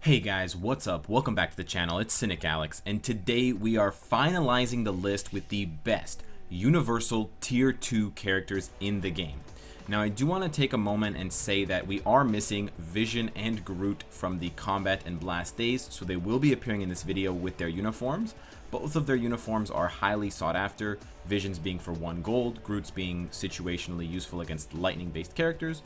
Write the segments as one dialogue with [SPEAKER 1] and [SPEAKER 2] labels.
[SPEAKER 1] Hey guys, what's up? Welcome back to the channel. It's Cynicalex, and today we are finalizing the list with the best Universal Tier 2 characters in the game. Now, I do want to take a moment and say that we are missing Vision and Groot from the Combat and Blast days, so they will be appearing in this video with their uniforms. Both of their uniforms are highly sought after, Vision's being for 1 gold, Groot's being situationally useful against lightning-based characters,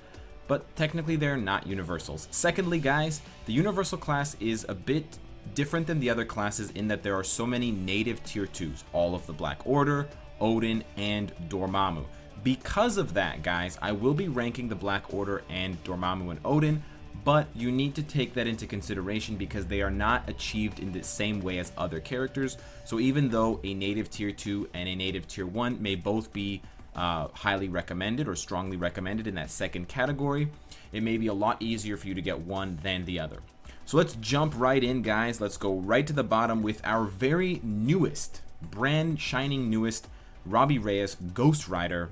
[SPEAKER 1] but technically they're not universals. Secondly, guys, the universal class is a bit different than the other classes in that there are so many native tier 2s, all of the Black Order, Odin, and Dormammu. Because of that, guys, I will be ranking the Black Order and Dormammu and Odin, but you need to take that into consideration because they are not achieved in the same way as other characters. So even though a native tier 2 and a native tier 1 may both be highly recommended or strongly recommended in that second category, it may be a lot easier for you to get one than the other. So let's jump right in, guys. Let's go right to the bottom with our very newest, brand shining newest Robbie Reyes, Ghost Rider.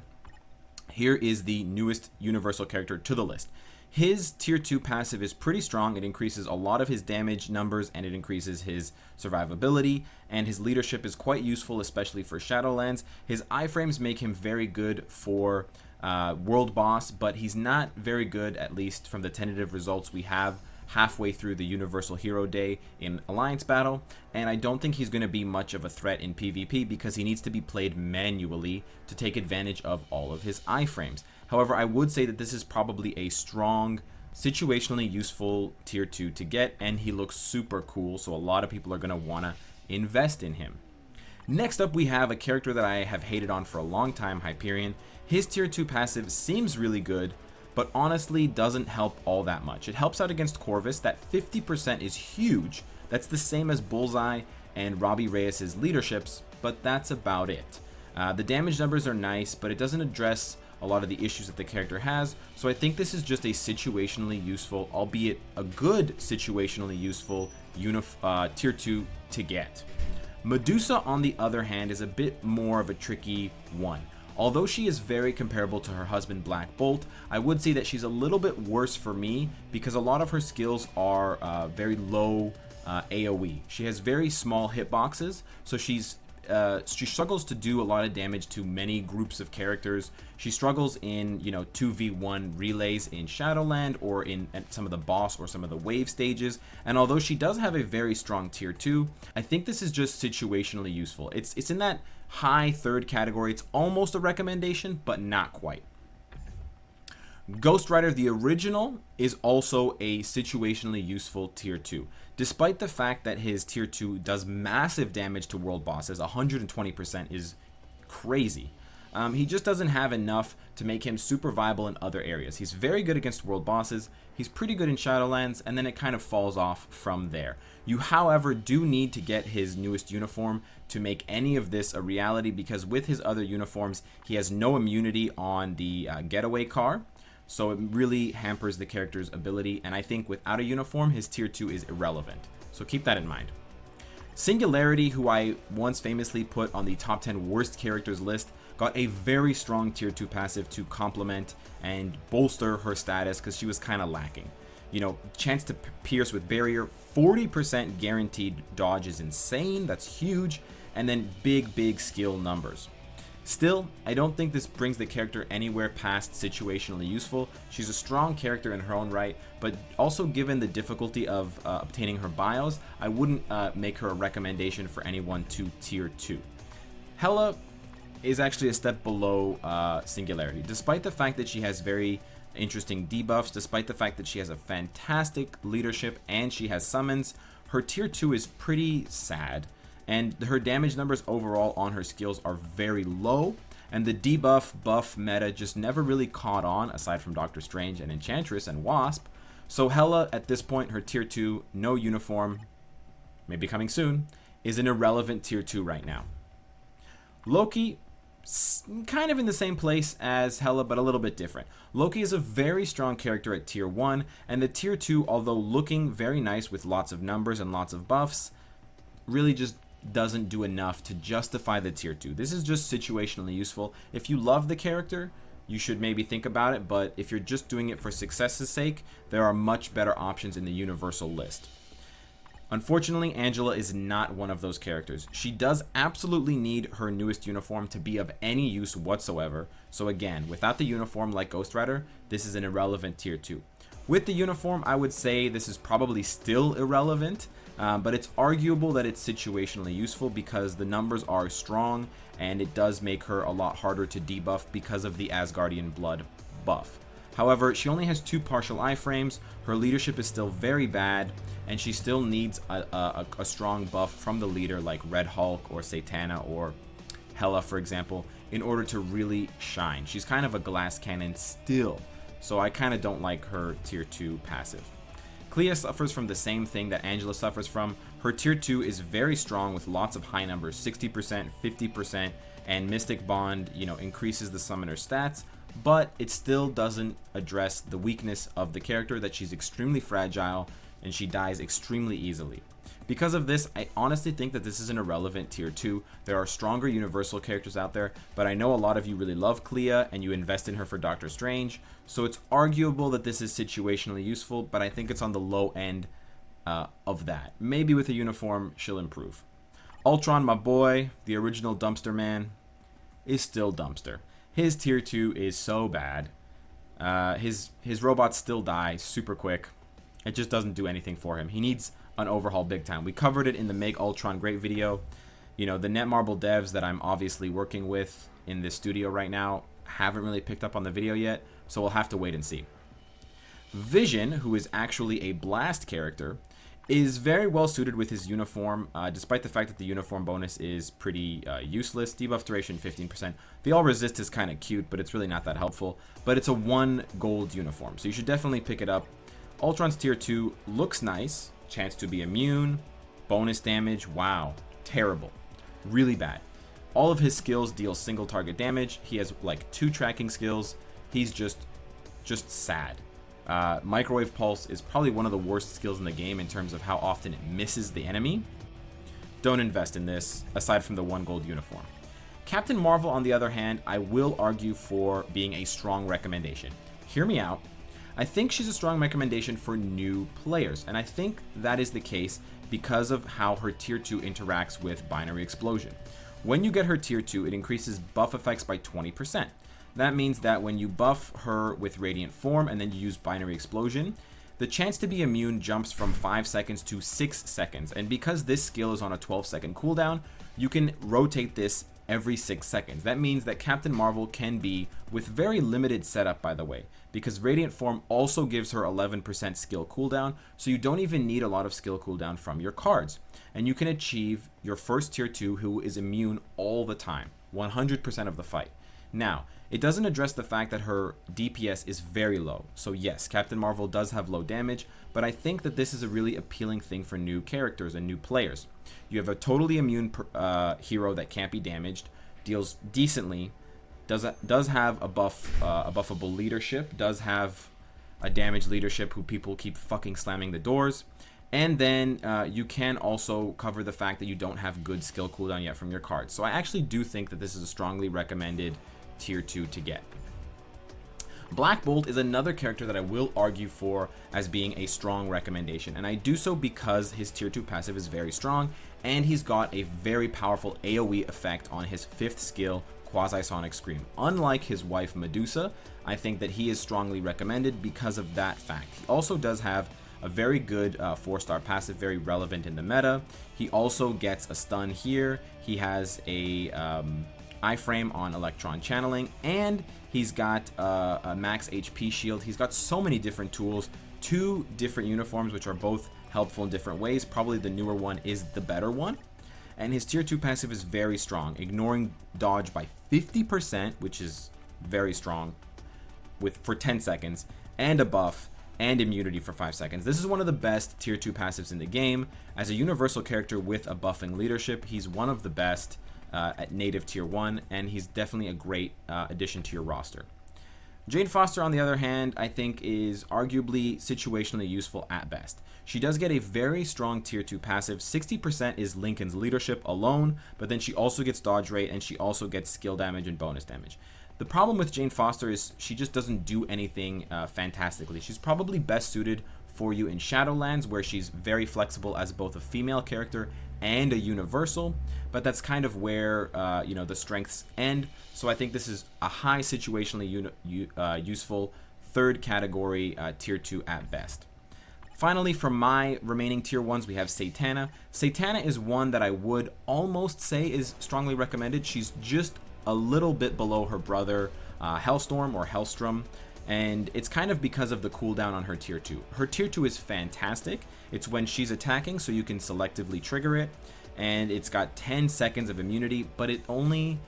[SPEAKER 1] Here is the newest universal character to the list. His tier 2 passive is pretty strong. It increases a lot of his damage numbers and it increases his survivability, and his leadership is quite useful, especially for Shadowlands. His iframes make him very good for World Boss, but he's not very good, at least from the tentative results we have halfway through the Universal Hero Day in Alliance Battle, and I don't think he's going to be much of a threat in PvP because he needs to be played manually to take advantage of all of his iframes. However, I would say that this is probably a strong, situationally useful tier 2 to get, and he looks super cool, so a lot of people are going to want to invest in him. Next up, we have a character that I have hated on for a long time, Hyperion. His tier 2 passive seems really good, but honestly doesn't help all that much. It helps out against Corvus. That 50% is huge. That's the same as Bullseye and Robbie Reyes' leaderships, but that's about it. The damage numbers are nice, but it doesn't address a lot of the issues that the character has, so I think this is just a situationally useful, albeit a good situationally useful tier 2 to get. Medusa, on the other hand, is a bit more of a tricky one. Although she is very comparable to her husband Black Bolt, I would say that she's a little bit worse for me because a lot of her skills are very low AoE. She has very small hitboxes, so she struggles to do a lot of damage to many groups of characters. She struggles in 2v1 relays in Shadowland or in some of the boss or some of the wave stages. And although she does have a very strong tier 2, I think this is just situationally useful. It's in that high third category. It's almost a recommendation, but not quite. Ghost Rider, the original, is also a situationally useful tier 2. Despite the fact that his tier 2 does massive damage to world bosses, 120% is crazy. He just doesn't have enough to make him super viable in other areas. He's very good against world bosses, he's pretty good in Shadowlands, and then it kind of falls off from there. You, however, do need to get his newest uniform to make any of this a reality, because with his other uniforms, he has no immunity on the getaway car. So it really hampers the character's ability, and I think without a uniform, his tier 2 is irrelevant. So keep that in mind. Singularity, who I once famously put on the top 10 worst characters list, got a very strong tier 2 passive to complement and bolster her status because she was kind of lacking. Chance to pierce with barrier, 40% guaranteed dodge is insane, that's huge, and then big skill numbers. Still, I don't think this brings the character anywhere past situationally useful. She's a strong character in her own right, but also given the difficulty of obtaining her bios, I wouldn't make her a recommendation for anyone to tier 2. Hela is actually a step below Singularity. Despite the fact that she has very interesting debuffs, despite the fact that she has a fantastic leadership and she has summons, her tier 2 is pretty sad. And her damage numbers overall on her skills are very low, and the debuff buff meta just never really caught on, aside from Doctor Strange and Enchantress and Wasp. So Hela, at this point, her tier 2, no uniform, maybe coming soon, is an irrelevant tier 2 right now. Loki, kind of in the same place as Hela, but a little bit different. Loki is a very strong character at tier 1, and the tier 2, although looking very nice with lots of numbers and lots of buffs, really just doesn't do enough to justify the tier 2. This is just situationally useful. If you love the character, you should maybe think about it, but if you're just doing it for success's sake, there are much better options in the universal list. Unfortunately, Angela is not one of those characters. She does absolutely need her newest uniform to be of any use whatsoever. So again, without the uniform like Ghost Rider, this is an irrelevant tier 2. With the uniform, I would say this is probably still irrelevant, but it's arguable that it's situationally useful because the numbers are strong and it does make her a lot harder to debuff because of the Asgardian blood buff. However, she only has 2 partial iframes, her leadership is still very bad, and she still needs a strong buff from the leader like Red Hulk or Satana or Hela, for example, in order to really shine. She's kind of a glass cannon still, so I kind of don't like her tier 2 passive. Clea suffers from the same thing that Angela suffers from. Her tier 2 is very strong with lots of high numbers, 60%, 50%, and Mystic Bond, increases the summoner's stats, but it still doesn't address the weakness of the character, that she's extremely fragile and she dies extremely easily. Because of this, I honestly think that this is an irrelevant tier 2. There are stronger universal characters out there, but I know a lot of you really love Clea and you invest in her for Doctor Strange, so it's arguable that this is situationally useful, but I think it's on the low end of that. Maybe with a uniform, she'll improve. Ultron, my boy, the original dumpster man, is still dumpster. His tier 2 is so bad. His robots still die super quick. It just doesn't do anything for him. He needs an overhaul big time. We covered it in the Make Ultron Great video. The Netmarble devs that I'm obviously working with in this studio right now haven't really picked up on the video yet, so we'll have to wait and see. Vision, who is actually a blast character, is very well suited with his uniform, despite the fact that the uniform bonus is pretty useless. Debuff duration 15%. The all resist is kind of cute, but it's really not that helpful. But it's a 1 gold uniform, so you should definitely pick it up. Ultron's tier 2 looks nice. Chance to be immune. Bonus damage. Wow. Terrible. Really bad. All of his skills deal single target damage. He has like 2 tracking skills. He's just sad. Microwave Pulse is probably one of the worst skills in the game in terms of how often it misses the enemy. Don't invest in this, aside from the 1 gold uniform. Captain Marvel, on the other hand, I will argue for being a strong recommendation. Hear me out. I think she's a strong recommendation for new players, and I think that is the case because of how her tier 2 interacts with Binary Explosion. When you get her tier 2, it increases buff effects by 20%. That means that when you buff her with Radiant Form and then you use Binary Explosion, the chance to be immune jumps from 5 seconds to 6 seconds. And because this skill is on a 12-second cooldown, you can rotate this every 6 seconds. That means that Captain Marvel can be, with very limited setup by the way, because Radiant Form also gives her 11% skill cooldown, so you don't even need a lot of skill cooldown from your cards. And you can achieve your first tier 2 who is immune all the time, 100% of the fight. Now, it doesn't address the fact that her DPS is very low. So yes, Captain Marvel does have low damage, but I think that this is a really appealing thing for new characters and new players. You have a totally immune hero that can't be damaged, deals decently, does have a buffable leadership, does have a damaged leadership who people keep fucking slamming the doors, and then you can also cover the fact that you don't have good skill cooldown yet from your cards. So I actually do think that this is a strongly recommended tier 2 to get. Black Bolt is another character that I will argue for as being a strong recommendation, and I do so because his tier 2 passive is very strong and he's got a very powerful AoE effect on his 5th skill, Quasi-Sonic Scream. Unlike his wife Medusa, I think that he is strongly recommended because of that fact. He also does have a very good 4-star passive, very relevant in the meta. He also gets a stun here. He has a iframe on Electron channeling, and he's got a max HP shield. He's got so many different tools, 2 different uniforms which are both helpful in different ways. Probably the newer one is the better one, and his tier 2 passive is very strong, ignoring dodge by 50%, which is very strong, for 10 seconds, and a buff and immunity for 5 seconds. This is one of the best tier 2 passives in the game. As a universal character with a buffing leadership, he's one of the best at native tier 1, and he's definitely a great addition to your roster. Jane Foster, on the other hand, I think is arguably situationally useful at best. She does get a very strong tier 2 passive. 60% is Lincoln's leadership alone, but then she also gets dodge rate and she also gets skill damage and bonus damage. The problem with Jane Foster is she just doesn't do anything fantastically. She's probably best suited for you in Shadowlands, where she's very flexible as both a female character and a universal, but that's kind of where you know, the strengths end. So I think this is a high situationally useful third category tier 2 at best. Finally, for my remaining tier 1s, we have Satana. Satana is one that I would almost say is strongly recommended. She's just a little bit below her brother Hellstorm or Hellstrom, and it's kind of because of the cooldown on her tier 2. Her tier 2 is fantastic. It's when she's attacking, so you can selectively trigger it, and it's got 10 seconds of immunity, but it only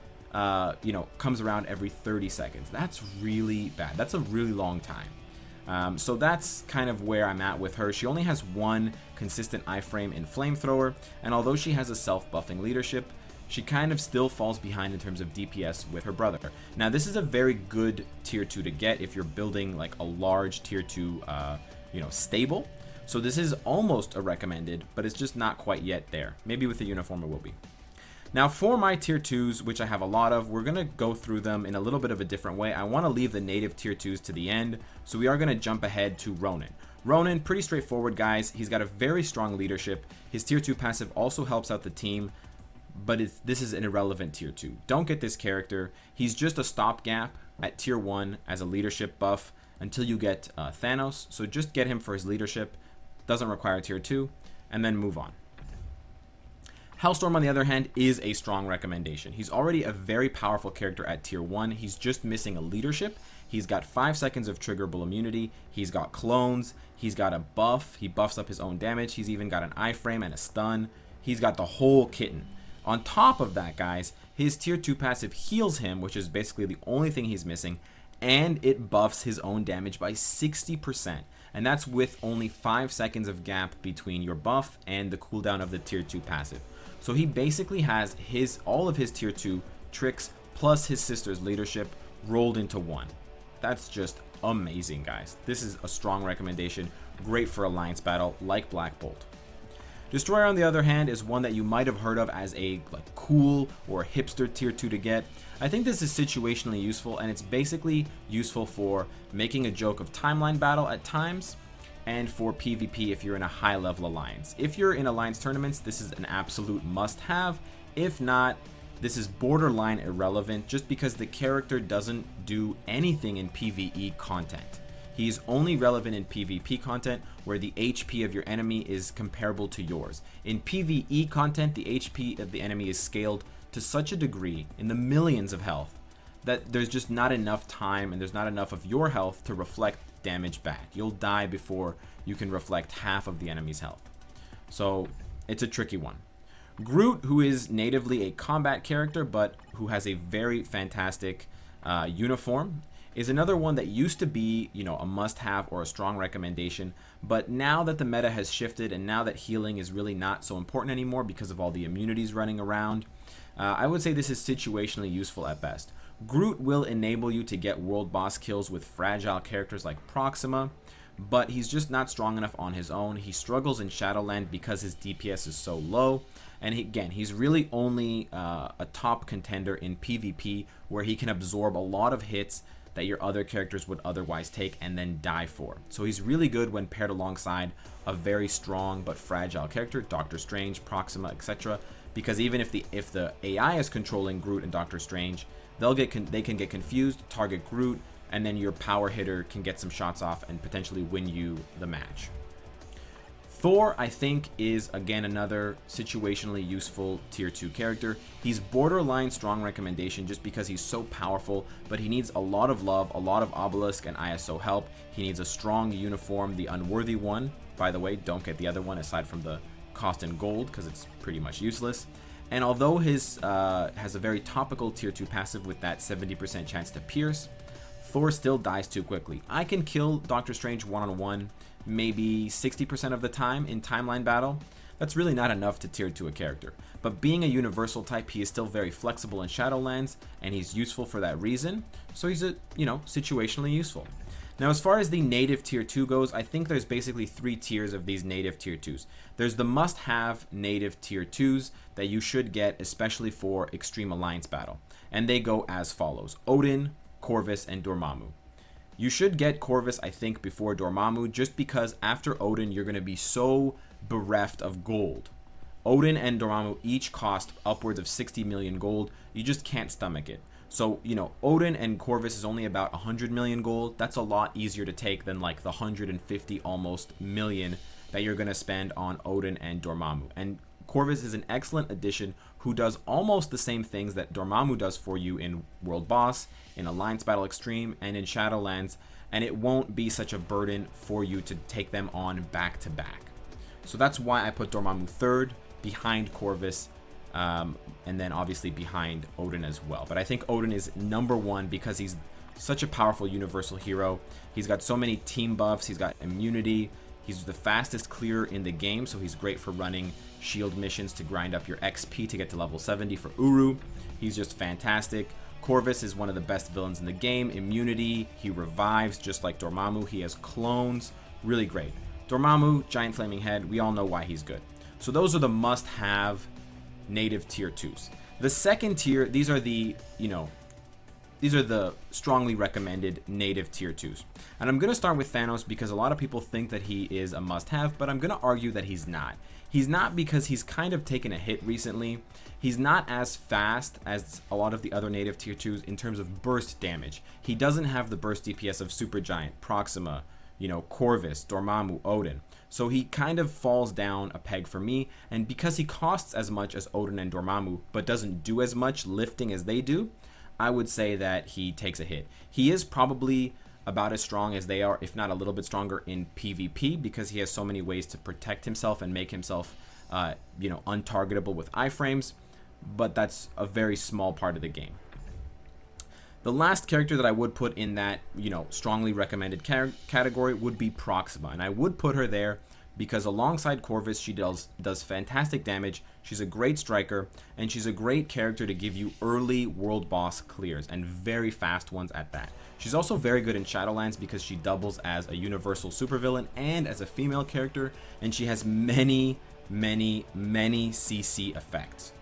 [SPEAKER 1] you know, comes around every 30 seconds. That's really bad. That's a really long time. So that's kind of where I'm at with her. She only has one consistent iframe in Flamethrower, and although she has a self-buffing leadership, she kind of still falls behind in terms of DPS with her brother. Now, this is a very good tier 2 to get if you're building like a large tier 2 you know, stable. So this is almost a recommended, but it's just not quite yet there. Maybe with the uniform it will be. Now, for my tier 2s, which I have a lot of, we're going to go through them in a little bit of a different way. I want to leave the native tier 2s to the end, so we are going to jump ahead to Ronan. Ronan, pretty straightforward, guys. He's got a very strong leadership. His tier 2 passive also helps out the team, but this is an irrelevant tier 2. Don't get this character. He's just a stopgap at tier 1 as a leadership buff until you get Thanos, so just get him for his leadership. Doesn't require tier 2, and then move on. Hellstorm, on the other hand, is a strong recommendation. He's already a very powerful character at tier 1. He's just missing a leadership. He's got 5 seconds of triggerable immunity. He's got clones. He's got a buff. He buffs up his own damage. He's even got an iframe and a stun. He's got the whole kitten. On top of that, guys, his tier 2 passive heals him, which is basically the only thing he's missing, and it buffs his own damage by 60%. And that's with only 5 seconds of gap between your buff and the cooldown of the tier 2 passive. So he basically has all of his tier 2 tricks plus his sister's leadership rolled into one. That's just amazing, guys. This is a strong recommendation. Great for alliance battle like Black Bolt. Destroyer, on the other hand, is one that you might have heard of as a like cool or hipster tier 2 to get. I think this is situationally useful, and it's basically useful for making a joke of timeline battle at times, and for PvP if you're in a high level alliance. If you're in alliance tournaments, this is an absolute must-have. If not, this is borderline irrelevant just because the character doesn't do anything in PvE content. He's only relevant in PvP content where the HP of your enemy is comparable to yours. In PvE content, the HP of the enemy is scaled to such a degree, in the millions of health, that there's just not enough time and there's not enough of your health to reflect damage back. You'll die before you can reflect half of the enemy's health. So it's a tricky one. Groot, who is natively a combat character but who has a very fantastic uniform, is another one that used to be, you know, a must-have or a strong recommendation, but now that the meta has shifted and now that healing is really not so important anymore because of all the immunities running around, I would say this is situationally useful at best. Groot will enable you to get world boss kills with fragile characters like Proxima, but he's just not strong enough on his own. He struggles in Shadowland because his DPS is so low, and he's really only a top contender in PvP where he can absorb a lot of hits that your other characters would otherwise take and then die for. So he's really good when paired alongside a very strong but fragile character, Doctor Strange, Proxima, etc. Because even if the AI is controlling Groot and Doctor Strange, they can get confused, target Groot, and then your power hitter can get some shots off and potentially win you the match. Thor, I think, is again another situationally useful tier 2 character. He's borderline strong recommendation just because he's so powerful, but he needs a lot of love, a lot of obelisk and ISO help. He needs a strong uniform, the unworthy one. By the way, don't get the other one aside from the cost in gold because it's pretty much useless. And although his has a very topical tier 2 passive with that 70% chance to pierce, Thor still dies too quickly. I can kill Doctor Strange one-on-one maybe 60% of the time in timeline battle. That's really not enough to tier 2 a character. But being a universal type, he is still very flexible in Shadowlands, and he's useful for that reason. So he's situationally useful. Now, as far as the native tier 2 goes, I think there's basically 3 tiers of these native tier 2s. There's the must-have native tier 2s that you should get, especially for Extreme Alliance battle. And they go as follows: Odin, Corvus, and Dormammu. You should get Corvus, I think, before Dormammu, just because after Odin, you're going to be so bereft of gold. Odin and Dormammu each cost upwards of 60 million gold. You just can't stomach it. So, you know, Odin and Corvus is only about 100 million gold. That's a lot easier to take than like the 150 almost million that you're going to spend on Odin and Dormammu. And Corvus is an excellent addition who does almost the same things that Dormammu does for you in World Boss, in Alliance Battle Extreme, and in Shadowlands, and it won't be such a burden for you to take them on back to back. So that's why I put Dormammu third, behind Corvus, and then obviously behind Odin as well. But I think Odin is number one because he's such a powerful universal hero. He's got so many team buffs, he's got immunity, he's the fastest clearer in the game, so he's great for running shield missions to grind up your XP to get to level 70 for Uru. He's just fantastic. Corvus is one of the best villains in the game. Immunity, he revives just like Dormammu. He has clones, really great. Dormammu, giant flaming head, we all know why he's good. So those are the must-have native tier 2s. The second tier, these are the strongly recommended native tier 2s. And I'm going to start with Thanos because a lot of people think that he is a must-have, but I'm going to argue that he's not. He's not because he's kind of taken a hit recently. He's not as fast as a lot of the other native tier 2s in terms of burst damage. He doesn't have the burst DPS of Supergiant, Proxima, you know, Corvus, Dormammu, Odin. So he kind of falls down a peg for me, and because he costs as much as Odin and Dormammu, but doesn't do as much lifting as they do, I would say that he takes a hit. He is probably about as strong as they are, if not a little bit stronger in PvP, because he has so many ways to protect himself and make himself, untargetable with iframes, but that's a very small part of the game. The last character that I would put in that, strongly recommended category would be Proxima, and I would put her there because alongside Corvus, she does fantastic damage. She's a great striker, and she's a great character to give you early world boss clears, and very fast ones at that. She's also very good in Shadowlands because she doubles as a universal supervillain and as a female character, and she has many CC effects.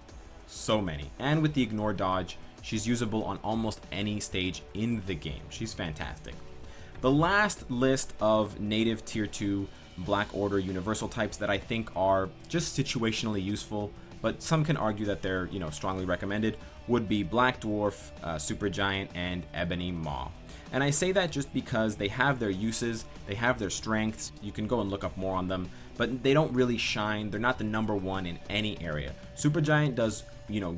[SPEAKER 1] So many. And with the ignore dodge, she's usable on almost any stage in the game. She's fantastic. The last list of native tier 2 Black Order universal types that I think are just situationally useful, but some can argue that they're, strongly recommended, would be Black Dwarf, Supergiant, and Ebony Maw. And I say that just because they have their uses, they have their strengths, you can go and look up more on them, but they don't really shine. They're not the number one in any area. Supergiant does,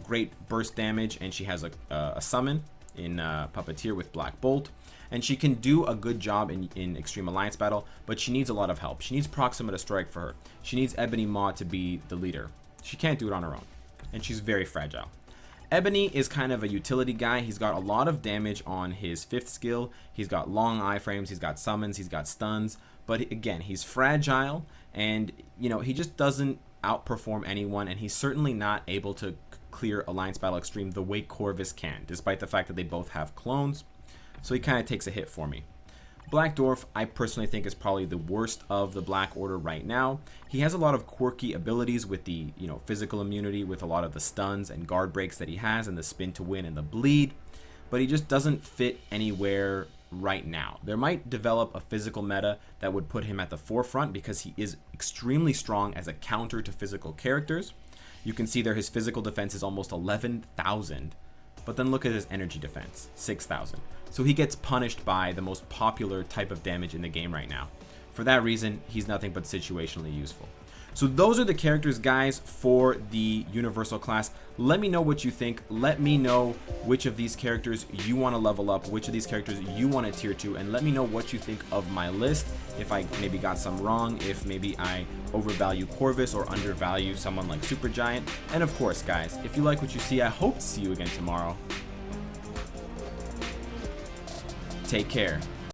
[SPEAKER 1] great burst damage, and she has a summon in Puppeteer with Black Bolt, and she can do a good job in Extreme Alliance Battle, but she needs a lot of help. She needs Proxima to strike for her. She needs Ebony Maw to be the leader. She can't do it on her own, and she's very fragile. Ebony is kind of a utility guy. He's got a lot of damage on his 5th skill. He's got long iframes, he's got summons, he's got stuns, but again, he's fragile, and he just doesn't outperform anyone, and he's certainly not able to clear Alliance Battle Extreme the way Corvus can, despite the fact that they both have clones. So he kind of takes a hit for me. Black Dwarf, I personally think, is probably the worst of the Black Order right now. He has a lot of quirky abilities with the, physical immunity, with a lot of the stuns and guard breaks that he has, and the spin to win and the bleed, but he just doesn't fit anywhere right now. There might develop a physical meta that would put him at the forefront because he is extremely strong as a counter to physical characters. You can see there his physical defense is almost 11,000, but then look at his energy defense, 6,000. So he gets punished by the most popular type of damage in the game right now. For that reason, he's nothing but situationally useful. So those are the characters, guys, for the Universal class. Let me know what you think. Let me know which of these characters you want to level up, which of these characters you want to tier 2, and let me know what you think of my list. If I maybe got some wrong, if maybe I overvalue Corvus or undervalue someone like Supergiant. And of course, guys, if you like what you see, I hope to see you again tomorrow. Take care.